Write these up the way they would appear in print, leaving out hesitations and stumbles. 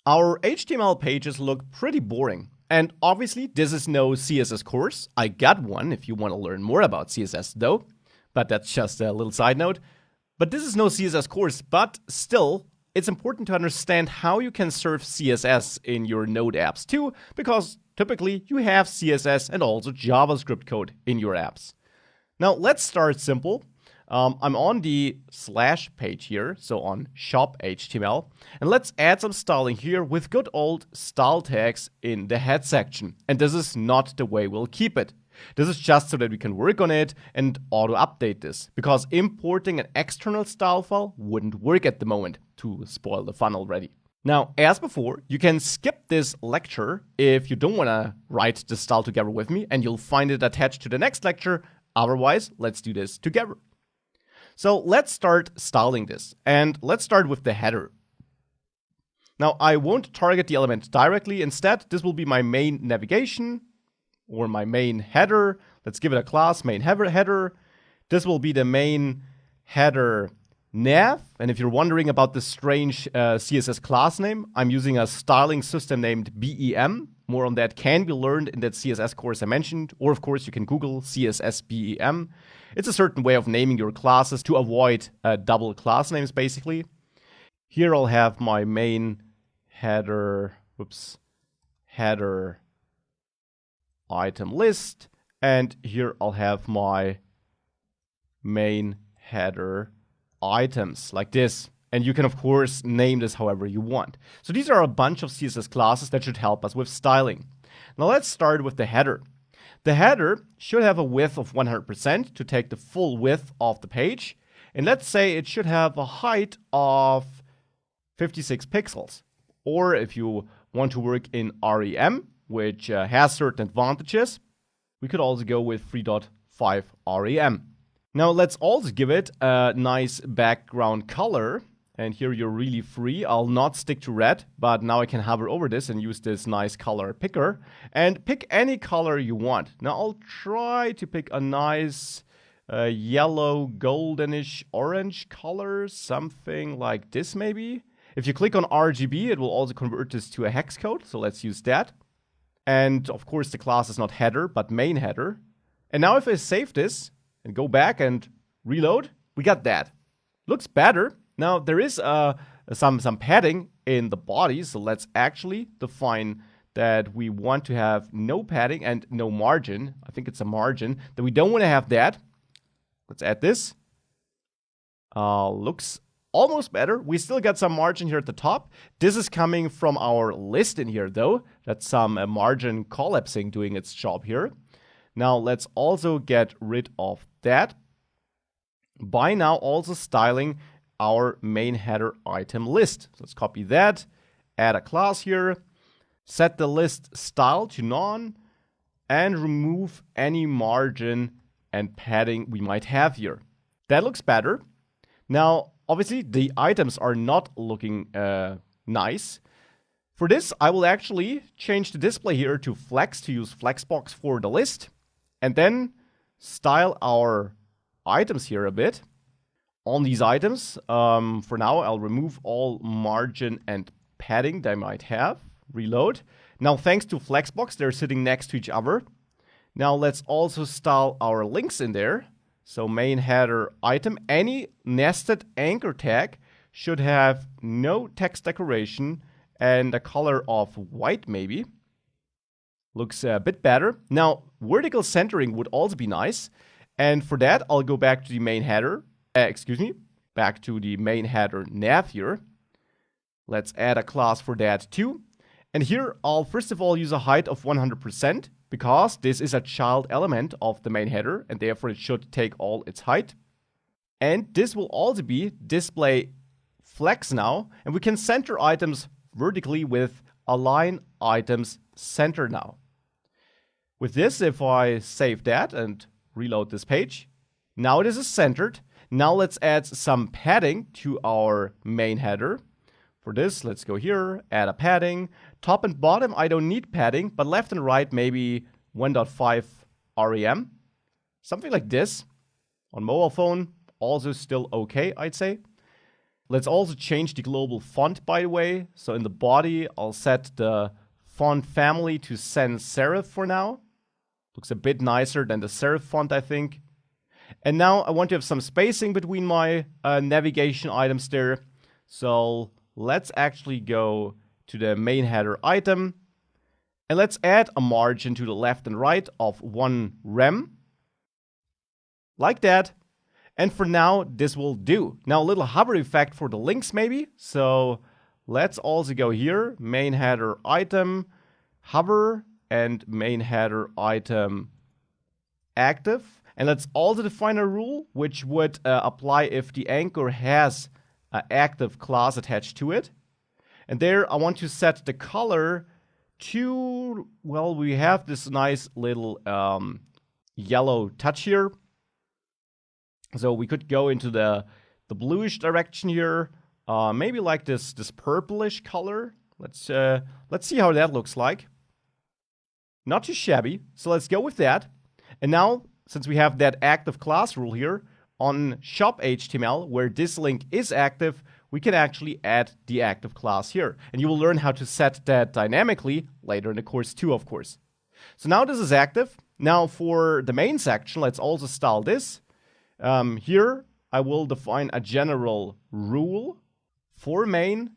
Our HTML pages look pretty boring. And obviously, this is no CSS course. I got one if you want to learn more about CSS though. But that's just a little side note. But this is no CSS course, but still, it's important to understand how you can serve CSS in your Node apps too, because typically you have CSS and also JavaScript code in your apps. Now let's start simple. I'm on the slash page here, so on shop HTML, and let's add some styling here with good old style tags in the head section. And this is not the way we'll keep it. This is just so that we can work on it and auto-update this, because importing an external style file wouldn't work at the moment, to spoil the fun already. Now, as before, you can skip this lecture if you don't want to write the style together with me, and you'll find it attached to the next lecture. Otherwise, let's do this together. So let's start styling this, and let's start with the header. Now, I won't target the element directly. Instead, this will be my main navigation, or my main header. Let's give it a class, main header. This will be the main header nav. And if you're wondering about this strange CSS class name, I'm using a styling system named BEM. More on that can be learned in that CSS course I mentioned. Or of course, you can Google CSS BEM. It's a certain way of naming your classes to avoid double class names, basically. Here I'll have my main header, header item list, and here I'll have my main header items like this. And you can of course name this however you want. So these are a bunch of CSS classes that should help us with styling. Now let's start with the header. The header should have a width of 100% to take the full width of the page. And let's say it should have a height of 56 pixels. Or if you want to work in REM, which has certain advantages, we could also go with 3.5 REM. Now let's also give it a nice background color. And here you're really free. I'll not stick to red, but now I can hover over this and use this nice color picker. And pick any color you want. Now I'll try to pick a nice yellow, goldenish, orange color. Something like this maybe. If you click on RGB, it will also convert this to a hex code. So let's use that. And of course, the class is not header, but main header. And now if I save this and go back and reload, we got that. Looks better. Now there is some padding in the body. So let's actually define that we want to have no padding and no margin. I think it's a margin. That we don't want to have that. Let's add this. Looks almost better. We still got some margin here at the top. This is coming from our list in here though. That's some margin collapsing doing its job here. Now let's also get rid of that by now also styling our main header item list. So let's copy that, add a class here, set the list style to none, and remove any margin and padding we might have here. That looks better. Now, obviously, the items are not looking nice. For this, I will actually change the display here to flex to use flexbox for the list. And then style our items here a bit. On these items, for now, I'll remove all margin and padding they might have. Reload. Now, thanks to flexbox, they're sitting next to each other. Now, let's also style our links in there. So main header item, any nested anchor tag should have no text decoration and a color of white maybe. Looks a bit better. Now, vertical centering would also be nice. And for that, I'll go back to the main header. Back to the main header nav here. Let's add a class for that too. And here, I'll first of all use a height of 100%. Because this is a child element of the main header, and therefore it should take all its height. And this will also be display flex now, and we can center items vertically with align items center now. With this, if I save that and reload this page, now this is centered. Now let's add some padding to our main header. For this, let's go here, add a padding. Top and bottom, I don't need padding, but left and right, maybe 1.5 REM. Something like this. On mobile phone, also still okay, I'd say. Let's also change the global font, by the way. So in the body, I'll set the font family to sans serif for now. Looks a bit nicer than the serif font, I think. And now I want to have some spacing between my navigation items there. So let's actually go to the main header item. And let's add a margin to the left and right of 1 rem. Like that. And for now, this will do. Now, a little hover effect for the links maybe. So let's also go here, main header item, hover, and main header item active. And let's also define a rule which would apply if the anchor has an active class attached to it. And there I want to set the color to, well, we have this nice little yellow touch here. So we could go into the bluish direction here, maybe like this purplish color. Let's see how that looks like. Not too shabby. So let's go with that. And now, since we have that active class rule here on shop HTML, where this link is active, we can actually add the active class here. And you will learn how to set that dynamically later in the course too, of course. So now this is active. Now for the main section, let's also style this. Here, I will define a general rule for main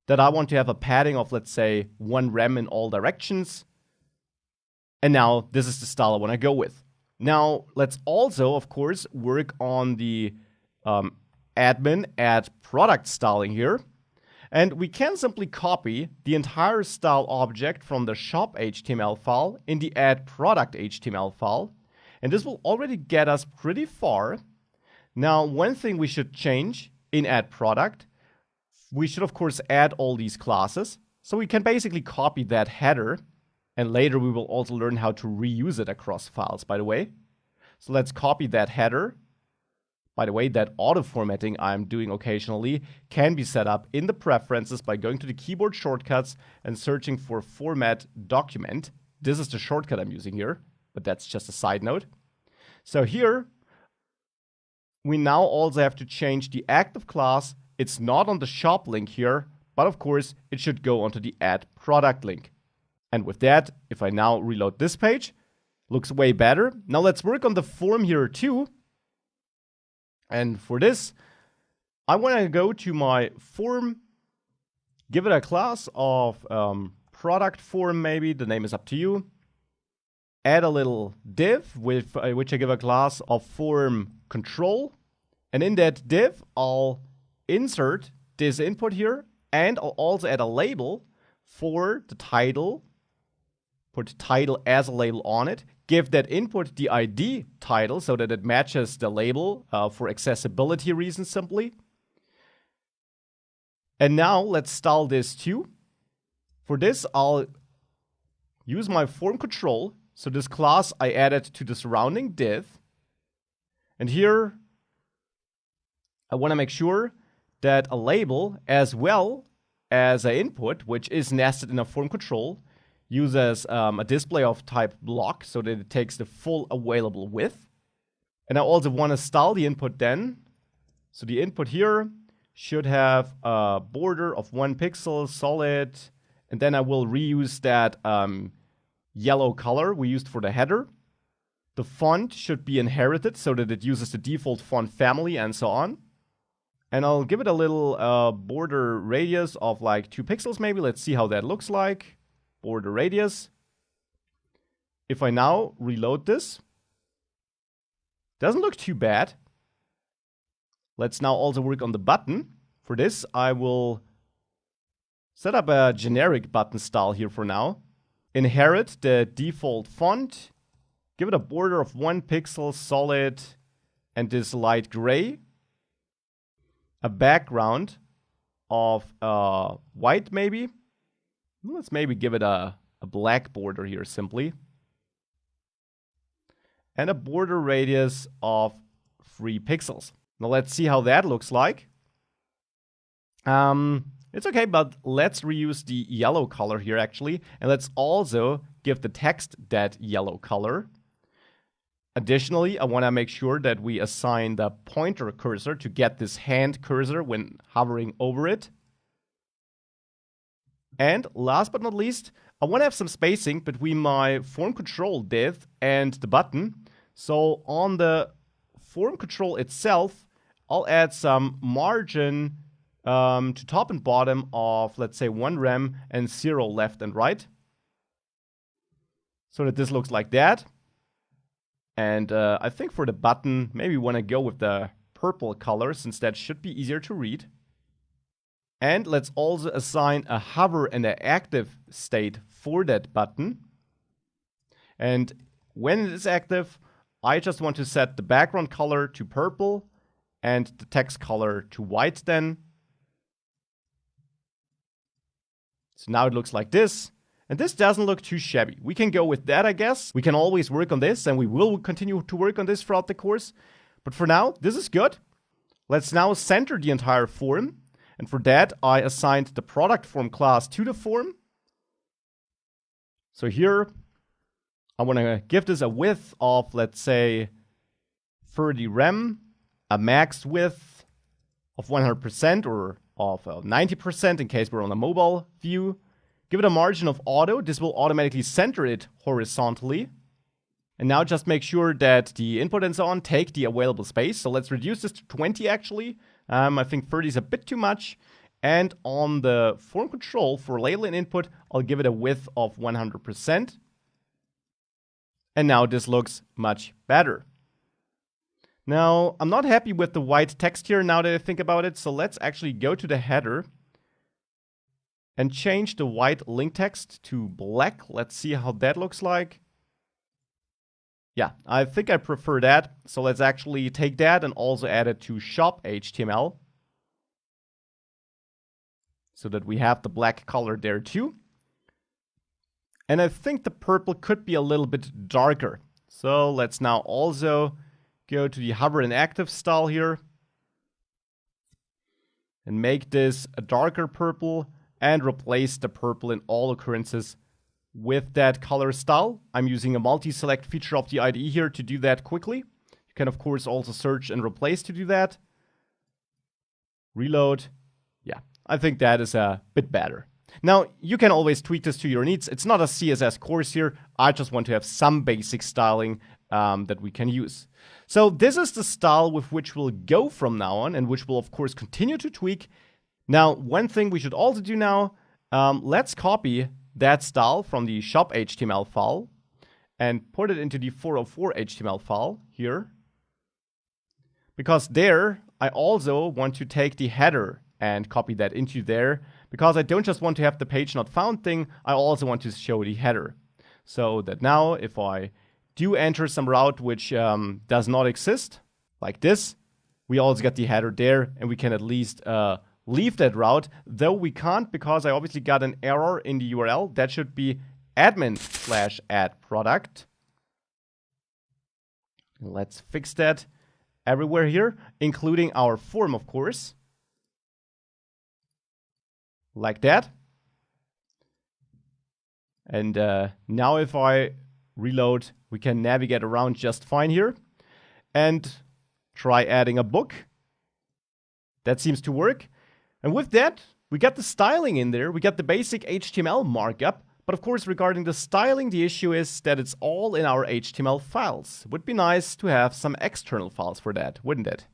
that I want to have a padding of, let's say, 1 rem in all directions. And now this is the style I want to go with. Now, let's also, of course, work on the admin add product styling here. And we can simply copy the entire style object from the shop HTML file in the add product HTML file. And this will already get us pretty far. Now, one thing we should change in add product, we should, of course, add all these classes. So we can basically copy that header. And later we will also learn how to reuse it across files, by the way. So let's copy that header. By the way, that auto formatting I'm doing occasionally can be set up in the preferences by going to the keyboard shortcuts and searching for format document. This is the shortcut I'm using here, but that's just a side note. So here, we now also have to change the active class. It's not on the shop link here, but of course, it should go onto the add product link. And with that, if I now reload this page, looks way better. Now let's work on the form here too. And for this, I want to go to my form, give it a class of product form maybe, the name is up to you. Add a little div, with which I give a class of form control. And in that div, I'll insert this input here, and I'll also add a label for the title. Put title as a label on it. Give that input the ID title so that it matches the label for accessibility reasons simply. And now let's style this too. For this, I'll use my form control. So this class I added to the surrounding div. And here, I want to make sure that a label as well as an input, which is nested in a form control, uses a display of type block so that it takes the full available width. And I also want to style the input then. So the input here should have a border of 1 pixel solid. And then I will reuse that yellow color we used for the header. The font should be inherited so that it uses the default font family and so on. And I'll give it a little border radius of like 2 pixels maybe. Let's see how that looks like. Border radius. If I now reload this, doesn't look too bad. Let's now also work on the button. For this, I will set up a generic button style here for now. Inherit the default font. Give it a border of 1 pixel solid and this light gray. A background of white maybe. Let's maybe give it a black border here simply. And a border radius of 3 pixels. Now let's see how that looks like. It's okay, but let's reuse the yellow color here actually. And let's also give the text that yellow color. Additionally, I want to make sure that we assign the pointer cursor to get this hand cursor when hovering over it. And last but not least, I want to have some spacing between my form control div and the button. So on the form control itself, I'll add some margin to top and bottom of, let's say, 1 rem and 0 left and right. So that this looks like that. And I think for the button, maybe we want to go with the purple color, since that should be easier to read. And let's also assign a hover and an active state for that button. And when it is active, I just want to set the background color to purple and the text color to white then. So now it looks like this. And this doesn't look too shabby. We can go with that, I guess. We can always work on this, and we will continue to work on this throughout the course. But for now, this is good. Let's now center the entire form. And for that, I assigned the product form class to the form. So here, I want to give this a width of, let's say, 30 rem, a max width of 100% or of 90% in case we're on a mobile view. Give it a margin of auto. This will automatically center it horizontally. And now just make sure that the input and so on take the available space. So let's reduce this to 20 actually. I think 30 is a bit too much. And on the form control for label and input, I'll give it a width of 100%. And now this looks much better. Now, I'm not happy with the white text here now that I think about it. So let's actually go to the header and change the white link text to black. Let's see how that looks like. Yeah, I think I prefer that. So let's actually take that and also add it to shop HTML. So that we have the black color there too. And I think the purple could be a little bit darker. So let's now also go to the hover and active style here. And make this a darker purple. And replace the purple in all occurrences with that color style. I'm using a multi-select feature of the IDE here to do that quickly. You can, of course, also search and replace to do that. Reload. Yeah, I think that is a bit better. Now, you can always tweak this to your needs. It's not a CSS course here. I just want to have some basic styling that we can use. So this is the style with which we'll go from now on and which we'll, of course, continue to tweak. Now, one thing we should also do now, let's copy that style from the shop HTML file and put it into the 404 HTML file here. Because there, I also want to take the header and copy that into there. Because I don't just want to have the page not found thing, I also want to show the header. So that now, if I do enter some route which does not exist, like this, we also get the header there, and we can at least leave that route, though we can't because I obviously got an error in the URL. That should be admin/add product. Let's fix that everywhere here, including our form, of course. Like that. And now if I reload, we can navigate around just fine here. And try adding a book. That seems to work. And with that, we got the styling in there. We got the basic HTML markup. But of course, regarding the styling, the issue is that it's all in our HTML files. It would be nice to have some external files for that, wouldn't it?